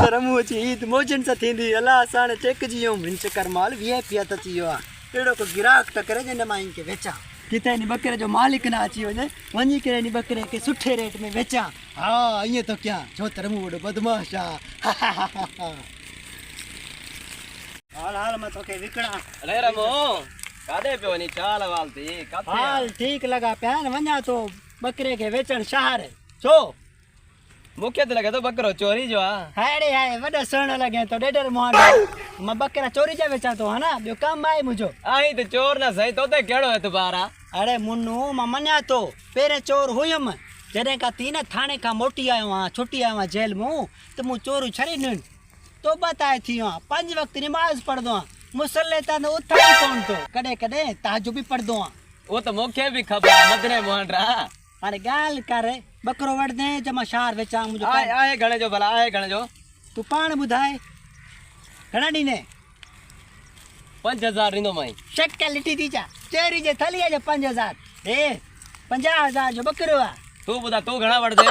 रमूची ईद मोजन सा थींदी अल्लाह साने टेक जियो मिंच कर माल वीआईपी त चियो आ एड़ो को गिराक त करे जने मां इनके वेचा किथे नी बकरे जो मालिक ना अची वने वनी करे नी बकरे के सुठे रेट में वेचा। हां ये तो क्या जो तरमू वडो बदमाश आ हाल हाल में तो के विकड़ा अरे रमो कादे पे वनी चाल वालती काथे हाल ठीक लगा प्यान वन्या तो बकरे के वेचन शहर छो मुख्य तो लगे तो बकरो चोरी जो आ हाय हाय वडा सण लगे तो डेडर मोहन मैं बकरा चोरी जा वेचा तो है ना बयो काम आए मुझो आई तो चोर ना सही तो ते केड़ो है तुम्हारा अरे मुन्नू मैं मन्या तो पेरे चोर हुयम जने का तीन थाने का मोटी आयो हां छुट्टी आयो जेल मु तो मु चोर छरी न तो बताए थी हां 5 वक्त नमाज पढ़ दो मुसल्ले ता उठा कौन तो कदे कदे ताजु भी पढ़ दो वो तो मुख्य भी खबर मदने मोहन रहा। अरे गाल करे बकरो वड़ दे जमा शार वेचा मुझे आए आए गणे जो भला आए गणे जो तू पान बुधाए घणा दी ने 5000 रिंदो माई शक्का लिटी दीजा चेरी जे थली जे 5000 ए 50000 जो बकरो आ तू बुधा तू घणा वड़ दे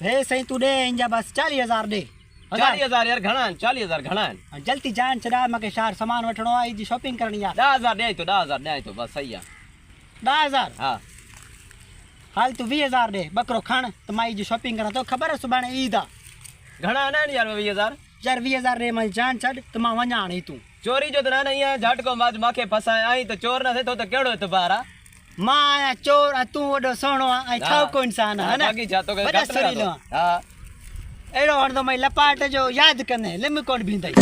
हे सही तू दे इंजा बस 40000 दे 40000 यार घणा 40000 घणा जल्दी जान चढ़ा मके शार सामान वठणो आई जी शॉपिंग करनी आ 10000 दे तो 10000 दे तो बस सही है 10000 हां हाल तू 20000 दे बकरो खान तो माई जी शॉपिंग करा तो खबर है सुबाने ईद आ घणा ना यार 20000 यार 20000 रे मैं जान छड तो मा वणा नहीं तू चोरी जो तो ना नहीं है झट को माज माखे फसाए आई तो चोर ना थे तो केड़ो है तुम्हारा मां आया चोर आ तू वडो सोणो आई थाव को इंसान है ना बाकी जातो के बड़ा सरी लो हां एड़ो हण तो मैं लपाट जो याद करने लिम कोड भींदई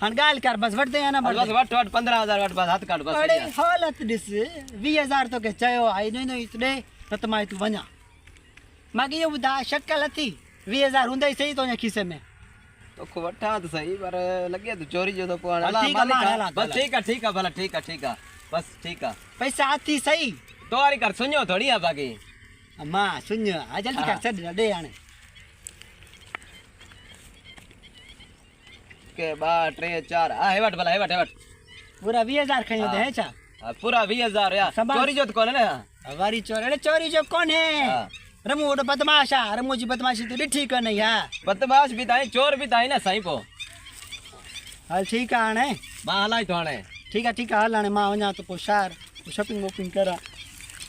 हन गाल कर बस वट दे ना बस वट 15000 वट बस हाथ काट बस अरे हालत दिस 20000 तो के चयो आई नहीं इतने न त माई तू वणा मागे ये बुधा शक्ल थी 20000 हुंदे सही तो खीसे में तो को वठा तो सही पर लगे तो चोरी जो तो कोण ठीक है, मालिक बस ठीक है भला ठीक है बस ठीक है पैसा आती सही तोरी कर सुनियो थोड़ी है बाकी अम्मा सुनियो आ जल्दी कर छड दे आने के 2 3 4 आ हेवट भला हेवट पूरा 20000 खयो दे है छा पूरा 20000 यार चोरी जो तो कोण है ना हमारी चोर अरे चोरी जो कौन है रमू वो बदमाश आ रमू जी बदमाशी तो ठीक है नहीं है बदमाश भी ताई चोर भी ताई ना सही पो हाल ठीक है आने मां हलाई तो आने ठीक है हाल आने मां वणा तो शार शॉपिंग वॉपिंग करा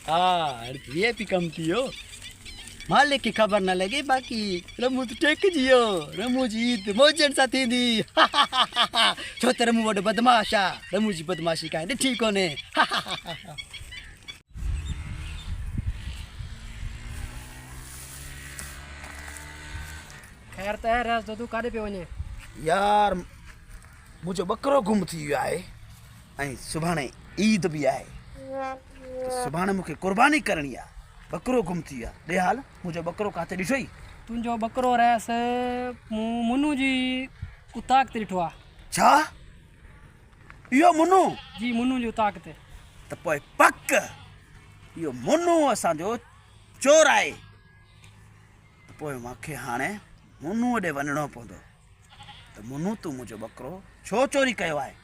हां ये भी कम थियो मालिक की खबर न लगी बाकी रमू तो टेक जियो रमू जी तो मोजन सा थींदी छो त रमू वडो बदमाश आ रमू जी बदमाशी काई ठीक कोने खैर त राज तो तू काडे पे वने यार मुझे बकरो गुम थी वियो आहे ऐं सुभाणे ईद भी आहे सुभाणे मूंखे कुर्बानी करणी आहे बकरो गुम थी वियो आहे ॾे हाल मुंहिंजो बकरो काथे ॾिठो ई तुंहिंजो बकरो रहस मुन्नू जी उताक ते ॾिठो आहे छा इहो मुन्नू जी मुन्नू जी उताक ते त पोइ पक इहो मुन्नू असांजो चोर आहे त पोइ मूंखे हाणे मुन्नू ॾे वञिणो पवंदो त मुन्नू तूं मुंहिंजो बकरो छो चोरी कयो आहे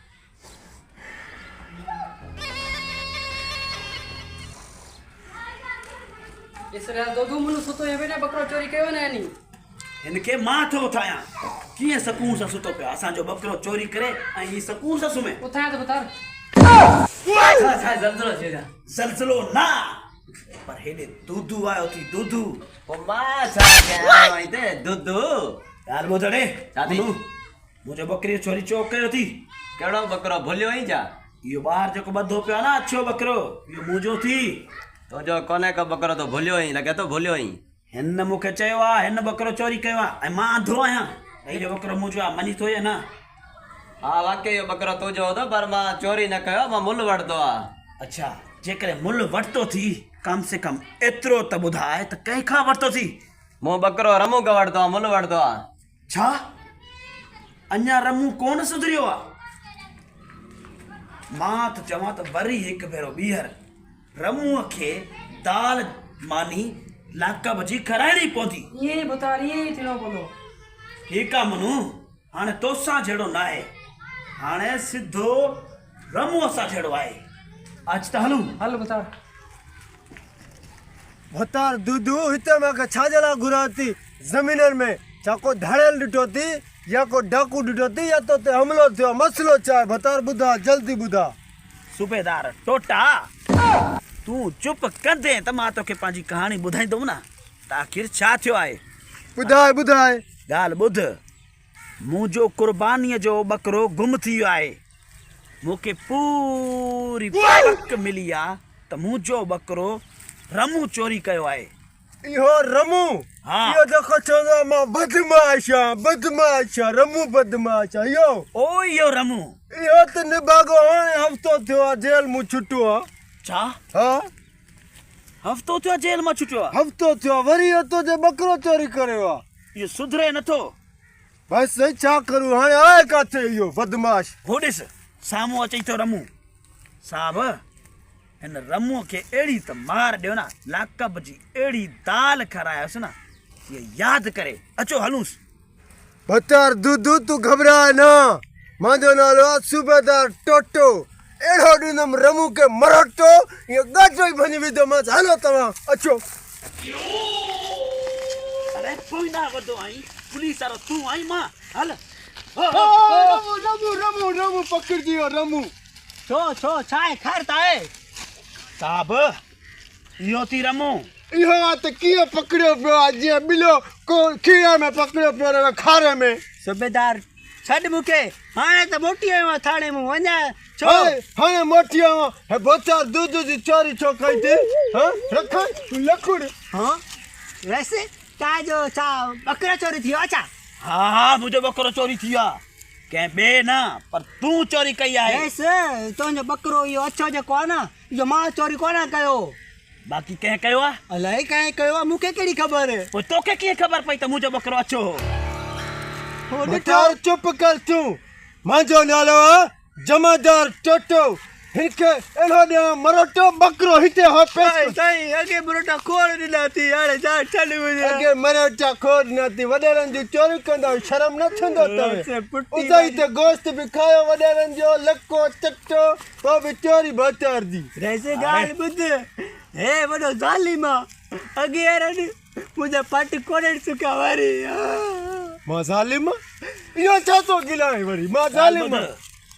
इस राज तो तू मुन्नू सुतो हे बेटा बकरो चोरी कयो ने नी हिनखे मां थो उथायां कीअं सकून सां सुतो पियो असांजो बकरो चोरी करे ऐं हीअ सकून सां सुम्हे उठाया तो बता ज़लज़लो ना पर हेॾे दूधू आयो थी दूधू ओ मां छा कया वई ते दुदू यार ॿुधड़े छा थी? मुंहिंजो बकरी चोरी चो कयो थी केड़ो बकरो भुलियो ही जा इहो ॿाहिरि जेको ॿधो पियो आहे न अछो बकरो इहो मुंहिंजो थी तो जो कोने का बकरो तो भुलियो ही लगे तो भुलियो ही हिन मूंखे चयो आहे हिन बकरो चोरी कयो आहे ऐं मां अंधो आहियां इहो बकरो मुंहिंजो आहे मञी थो या न हाँ वाकई यो बकरो तुझो हो पर मां चोरी न कयो मां मुल वठदो आ अच्छा जेकॾहिं मुल वरितो थी कम से कम एतिरो त ॿुधाए त कंहिंखां वरितो थी मो बकरो रमू का वठदो आ मुल वठदो आ छा अञा रमू कोन सुधरियो आहे मां त चवां त वरी हिकु भेरो ॿीहर रमूअ खे दाल मानी लाकब जी खाराइणी पवंदी ये बता ये थिनो बोलो ठीकु आहे मनु हाणे तोसां जहिड़ो न आहे हाणे सिधो रमूअ सां जहिड़ो आहे अच त हलूं हल बता भतार दूधू हिते मां छाजला घुराती जमीनन में छा को धाड़ेल ॾिठो थी या को डाकू ॾिठो थी या तो ते हमलो थियो मसलो छा बतार ॿुधा जल्दी ॿुधा सूबेदार टोटा तूं चुप कंदे त मां तोखे पंहिंजी कहाणी ॿुधाईंदुमि न त आख़िर छा थियो आहे ॿुधाए ॿुधाए ॻाल्हि ॿुध मुंहिंजो क़ुर्बानीअ जो ॿकरो गुम थी वियो आहे मूंखे पूरी पक मिली आहे त मुंहिंजो ॿकरो रमू चोरी कयो आहे इहो रमू हा। इहो जेको चवंदो आहे मां बदमाश आहियां रमू बदमाश आहे इहो रमू इहो त निभागो हाणे हफ़्तो थियो आहे जेल मूं छुटियो आहे छा हा हफ़्तो थियो आहे जेल मां छुटियो आहे हफ़्तो थियो आहे वरी तो जे ॿकरो चोरी करियो आहे इहो सुधरे नथो बसि छा करूं हाणे आहे किथे इहो बदमाश हो ॾिस साम्हूं अचई थो रमू साहब हिन रमूअ खे अहिड़ी त मार ॾियो न लाकब जी अहिड़ी दाल खारायोसि न इहा यादि करे अचो हलूंसि बतार दूधू तूं घबराए न मुंहिंजो नालो आहे सूबेदार टोटो अहिड़ो ॾींदुमि रमू खे मरोटो इहो गाटो ई भञी विधोमांसि हलो तव्हां अचो अरे कोई ना वॾो आई पुलिस वारो तूं आई मां हल रमू पकड़जी वियो रमू छो छो छा आहे ख़ैर त आहे साहब इहो थी रमू इहो आहे त कीअं पकड़ियो पियो आहे जीअं ॿिलो को खीर में पकड़ियो पियो रहे खारे में सूबेदार छॾ मूंखे हाणे त मोटी आयो आहियां थाणे मूं वञा छो हाणे मोटी आवां हे बचार दूध जी चोरी छो कई थी हाँ रख लकुड़ हाँ वैसे तव्हांजो छा ॿकरो चोरी थियो आहे छा हा मुंहिंजो ॿकरो चोरी थी वियो आहे कंहिं ॿिए न पर तूं चोरी कई आहे यस तुंहिंजो ॿकरो इहो अछो जेको आहे न इहो मां चोरी कोन कयो बाक़ी कंहिं कयो आहे अलाए कंहिं कयो आहे मूंखे कहिड़ी ख़बर पोइ तोखे कीअं ख़बर पई त मुंहिंजो ॿकरो अछो हो बचार चुप कर तूं मुंहिंजो नालो आहे जमादार टोटो हिनखे अहिड़ो ॾियां मरोटो ॿकरो हिते हो पेश साईं अॻे मरोटा खोड़ ॾिना थी हाणे छा छॾ मुंहिंजे अॻे मरोटा खोड़ न थी वॾेरनि जी चोरी कंदा शर्म न थींदो अथव उताई त गोश्त बि खायो वॾेरनि जो लको चटो पोइ बि चोरी बचार जी वैसे ॻाल्हि ॿुध हे वॾो ज़ालिमा अॻे यारनि मुंहिंजा पट कोन सुका वरी मां ज़ालिम इहो छा थो गिलाए वरी मां ज़ालिम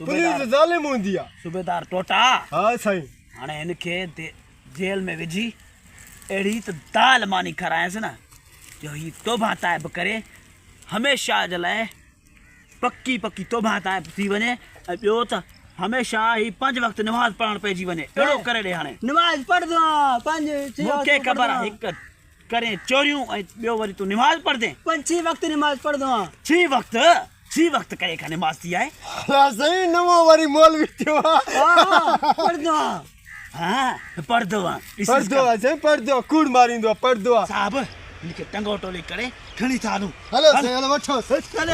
पुलिस ज़ालिम हूंदी आहे सूबेदार टोटा हा साईं हाणे हिनखे जेल में विझी अहिड़ी त दाल मानी खारायसि न जो हीअ तौबा ताइब करे हमेशह जे लाइ पकी पकी तौबा ताइब थी वञे ऐं ॿियो त हमेशह ही 5 वक़्त नमाज़ पढ़णु पइजी वञे अहिड़ो करे ॾे हाणे नमाज़ पढ़ंदो आहियां पंज मूंखे ख़बर आहे हिकु करे चोरियूं ऐं ॿियो वरी तूं नमाज़ पढ़ंदे 5 वक़्त नमाज़ पढ़ंदो आहियां 6 वक़्त करे खां नमाज़ थी आहे सही नवो वरी मौलवी थियो आहे पढ़ंदो आहियां हा पढ़ंदो आहे पढ़ंदो आहे साईं पढ़ंदो कूड़ मारींदो आहे पढ़ंदो आहे साहब हिनखे टंगो टोली करे खणी था हलूं हलो साईं हलो वठो चले